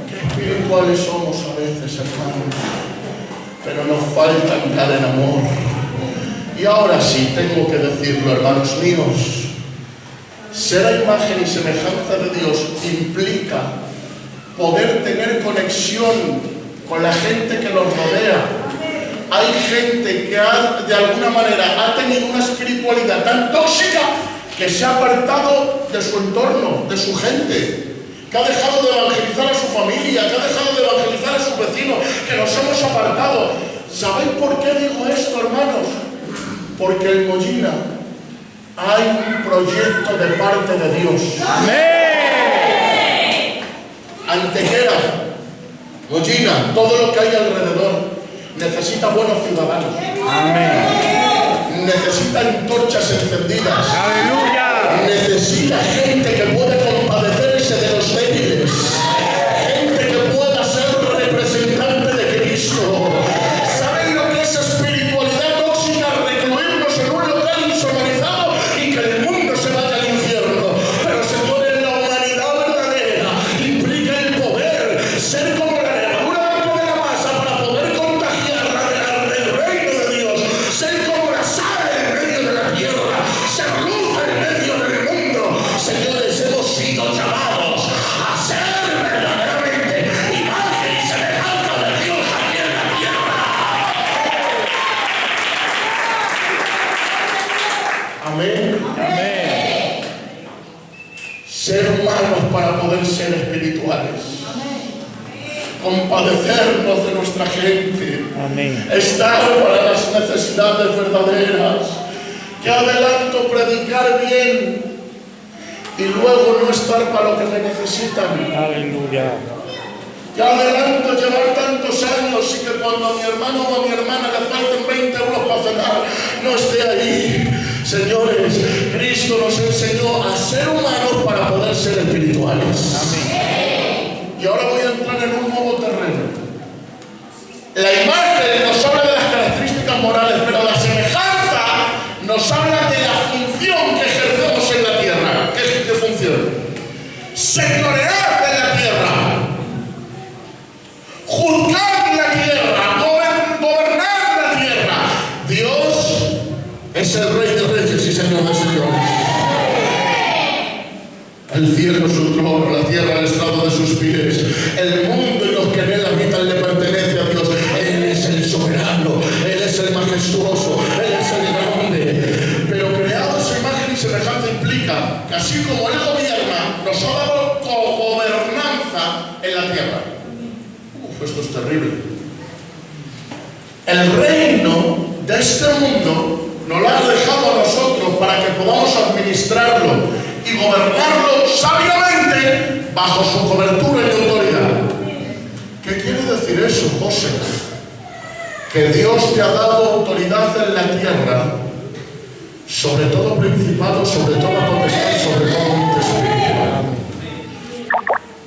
Qué espirituales somos a veces, hermanos, pero nos falta andar en amor. Y ahora sí, tengo que decirlo, hermanos míos, ser a imagen y semejanza de Dios implica poder tener conexión con la gente que nos rodea. Hay gente que de alguna manera ha tenido una espiritualidad tan tóxica que se ha apartado de su entorno, de su gente, que ha dejado de evangelizar a su familia, que ha dejado de evangelizar a sus vecinos, que nos hemos apartado. ¿Sabéis por qué digo esto, hermanos? Porque en Mollina hay un proyecto de parte de Dios. Amén. Antequera, Mollina, todo lo que hay alrededor necesita buenos ciudadanos. Amén. Necesita antorchas encendidas. Aleluya. Necesita gente que pueda compadecerse de los débiles. Gente que pueda ser representante de Cristo. ¿Saben lo que es espiritualidad tóxica? Recluirnos en un local insonorizado y que el mundo se vaya al infierno. Pero señores, la humanidad verdadera implica el poder, ser como la levadura dentro de la masa para poder contagiarla del reino de Dios, ser como la sal en medio de la tierra, ser luz en medio del mundo. Señores, hemos sido llamados a para poder ser espirituales. Compadecernos de nuestra gente. Amén. Estar para las necesidades verdaderas. Que adelanto predicar bien y luego no estar para lo que me necesitan. Aleluya. Que adelanto llevar tantos años y que cuando a mi hermano o a mi hermana le falten 20 euros para cenar, no esté ahí. Señores, Cristo nos enseñó a ser humanos para poder ser espirituales. Amén. Y ahora voy a entrar en un nuevo terreno. La imagen nos habla de las características morales, pero la semejanza nos habla de la función que ejercemos en la tierra. ¿Qué función? Señorear de la tierra, juzgar la tierra, gobernar la tierra. Dios es el Rey de Reyes y Señor de Señores. El cielo es su trono, la tierra el estrado de sus pies. El mundo y los que en él habitan le pertenece a Dios. Él es el soberano, Él es el majestuoso, Él es el grande. Pero creado a su imagen y semejanza implica que así como Él gobierna, nos ha dado cogobernanza en la tierra. Esto es terrible. El reino de este mundo nos lo ha dejado a nosotros para que podamos administrarlo y gobernarlo sabiamente bajo su cobertura y autoridad. ¿Qué quiere decir eso, José? Que Dios te ha dado autoridad en la tierra sobre todo principado, sobre toda potestad, sobre todo ente espiritual.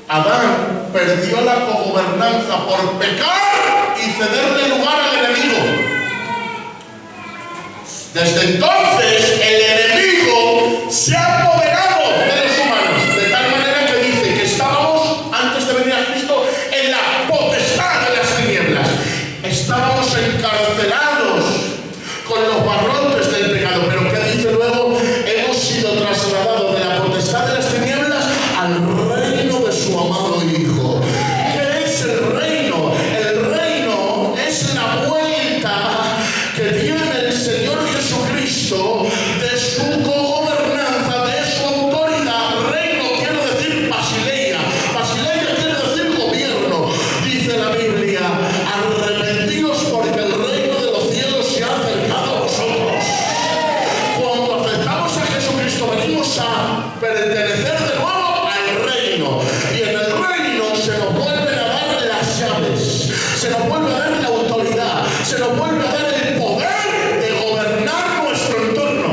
Adán perdió la cogobernanza por pecar y cederle lugar al enemigo. Desde entonces el enemigo se ha apoderado de los humanos, de tal manera que dice que estábamos, antes de venir a Cristo, en la potestad de las tinieblas. Estábamos encarcelados con los barrotes del pecado, pero ¿qué dice luego? Hemos sido trasladados de la potestad de las tinieblas al reino de su amado Hijo. ¿Qué es el reino? El reino es la vuelta que tiene el Señor Jesucristo de su cogobernanza, de su autoridad. Reino quiere decir basileia. Basileia quiere decir gobierno. Dice la Biblia, arrepentíos porque el reino de los cielos se ha acercado a vosotros. Cuando aceptamos a Jesucristo venimos a pertenecer de nuevo al reino. Y en el reino se nos vuelven a dar las llaves, se nos vuelve a dar la autoridad, se nos vuelve a dar el poder de gobernar nuestro entorno.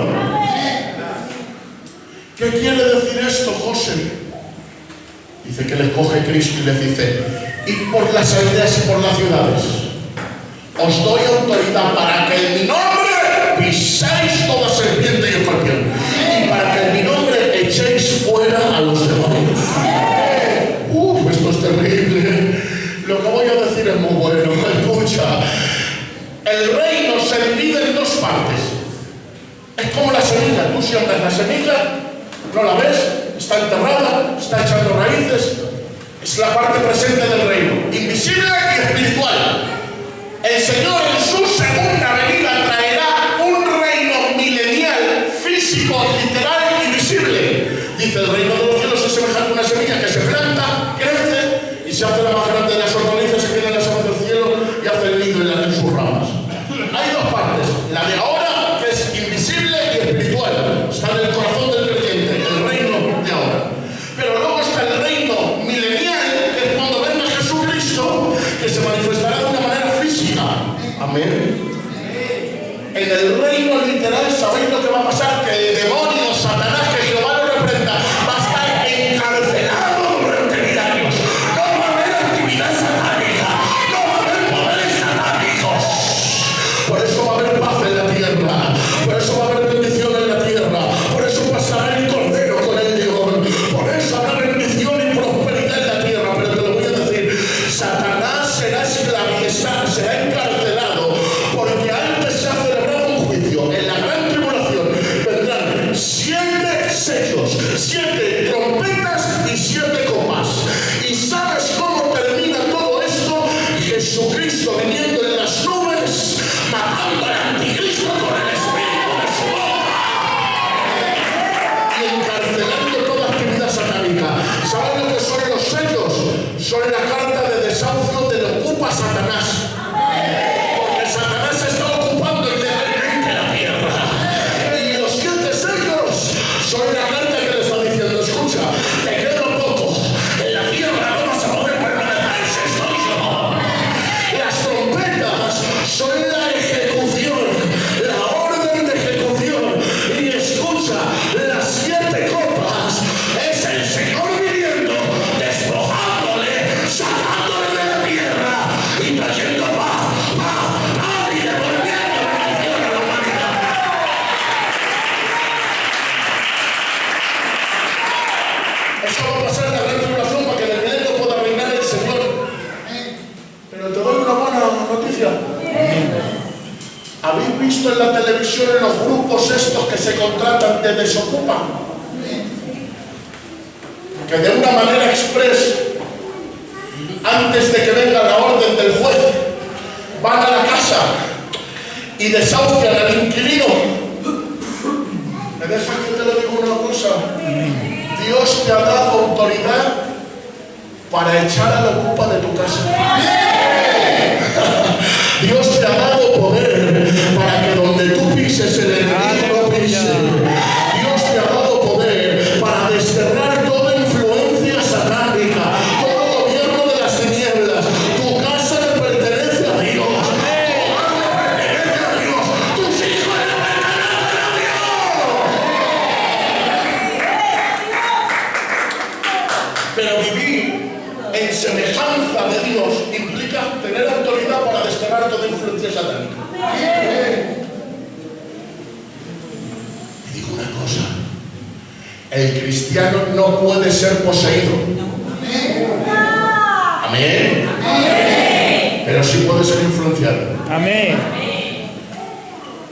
¿Qué quiere decir esto, José? Dice que les coge Cristo y les dice: id por las aldeas y por las ciudades, os doy autoridad para que en mi nombre piséis toda serpiente y escorpión, y para que en mi nombre echéis fuera a los demonios. Esto es terrible. Lo que voy a decir es muy bueno. Escucha. El reino se divide en dos partes. Es como la semilla. Tú siembras la semilla, no la ves, está enterrada, está echando raíces. Es la parte presente del reino, invisible y espiritual. El Señor en su segunda venida traerá un reino milenial, físico, literal y visible. Dice: el reino de los cielos es semejante a una semilla que se planta, crece y se hace la más grande de las hortalizas, se queda en las aves del cielo y hace el nido en sus ramas. Hay dos partes: la de ahora, que es invisible y espiritual, está en el corazón del creyente, el reino de ahora. Pero luego está el reino milenial, que es cuando venga Jesucristo, que se manifestará de una manera física. Amén. En el reino literal, ¿sabéis lo que va a pasar? Que el demonio, Satanás, que Jehová lo reprenda, va a estar encarcelado durante 1000 años. No va a haber actividad satánica, no va a haber poderes satánicos. Por eso va a haber paz en la tierra, por eso va a haber bendición en la tierra, por eso pasará el cordero con el león, por eso habrá bendición y prosperidad en la tierra. Pero te lo voy a decir: Satanás será esclavizado, será encarcelado, porque antes se ha celebrado un juicio. En la gran tribulación vendrán 7 sellos. ¿Habéis visto en la televisión en los grupos estos que se contratan de desocupa? Que de una manera express, antes de que venga la orden del juez, van a la casa y desahucian al inquilino. ¿Me dejas que te lo diga una cosa? Dios te ha dado autoridad para echar a la ocupa de tu casa. Dios te ha dado poder para que donde tú pises el enemigo no pise. Dios te ha dado poder para desterrar toda influencia satánica, todo gobierno de las tinieblas. Tu casa le pertenece a Dios. Tu hogar le pertenece a Dios. Tus hijos le pertenecen a Dios. Pero vivir en semejanza de Dios implica tener autoridad para desterrar toda influencia satánica. Y digo una cosa, el cristiano no puede ser poseído. Amén. Pero sí puede ser influenciado. Amén.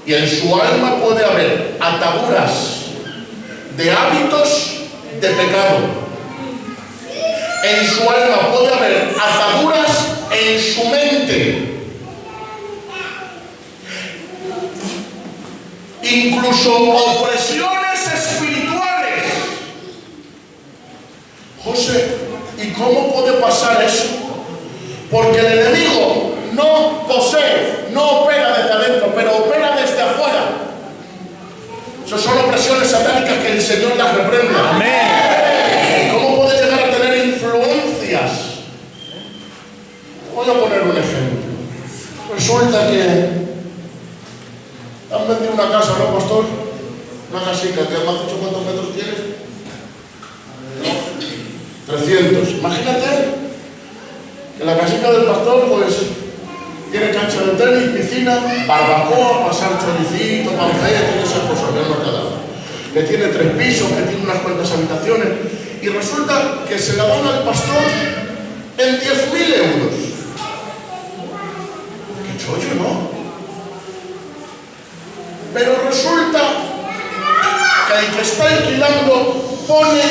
Y en su alma puede haber ataduras de hábitos de pecado. En su alma puede haber ataduras en su mente. Incluso opresiones espirituales. José, ¿y cómo puede pasar eso? Porque el enemigo no posee, no opera desde adentro, pero opera desde afuera. Esas son opresiones satánicas que el Señor las reprenda. Amén. ¿Cómo puede llegar a tener influencias? Voy a poner un ejemplo. Resulta que han vendido una casa, ¿no, pastor? Una casita, que me has dicho cuántos metros tienes. 300. Imagínate que la casita del pastor, pues, tiene cancha de tenis, piscina, barbacoa, pasar choricito, panceta y esas cosas, que no te ha dado. Que tiene 3 pisos, que tiene unas cuantas habitaciones. Y resulta que se la dan al pastor en 10.000 euros. Qué chollo, ¿no? Pero resulta que el que está alquilando pone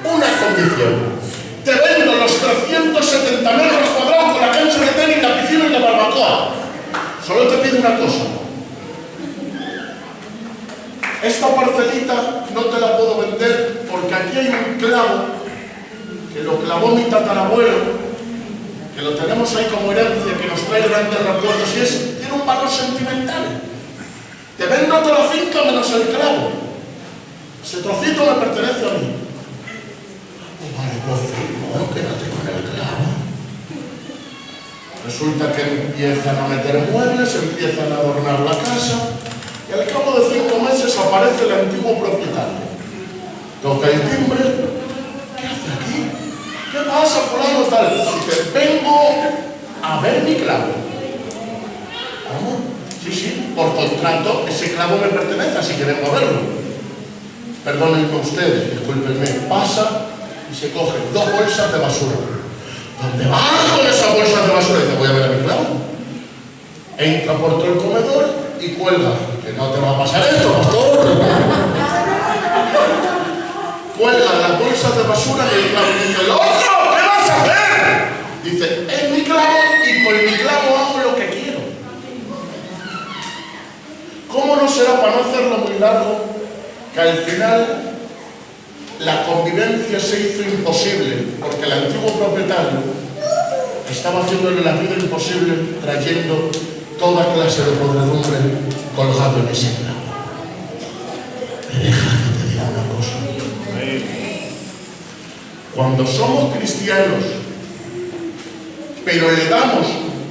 una condición. Te vendo los 370 metros cuadrados con la cancha de tenis, la piscina y la barbacoa. Solo te pide una cosa. Esta parcelita no te la puedo vender porque aquí hay un clavo que lo clavó mi tatarabuelo, que lo tenemos ahí como herencia, que nos trae grandes recuerdos y tiene un valor sentimental. Te vendo toda la finca menos el clavo. Ese trocito me pertenece a mí. Vale, pues no, quédate con el clavo. Resulta que empiezan a meter muebles, empiezan a adornar la casa y al cabo de 5 meses aparece el antiguo propietario. Toca el timbre. ¿Qué hace aquí? ¿Qué pasa, fulano tal? Dice, vengo a ver mi clavo. ¿Cómo? Sí, por contrato, ese clavo me pertenece, así que vengo a verlo. Perdonen con ustedes, discúlpenme. Pasa y se coge 2 bolsas de basura. ¿Dónde vas con esas bolsas de basura? Dice, voy a ver a mi clavo. Entra por todo el comedor y cuelga. Que no te va a pasar esto, pastor. Cuelga las bolsas de basura en el clavo y dice, ¡el otro! ¿Qué vas a hacer? Dice, es mi clavo y con mi clavo hago lo que quiero. ¿Cómo no será, para no hacerlo muy largo, que al final la convivencia se hizo imposible porque el antiguo propietario estaba haciéndole la vida imposible trayendo toda clase de podredumbre colgado en ese clavo? Me deja que te diga una cosa. Cuando somos cristianos, pero le damos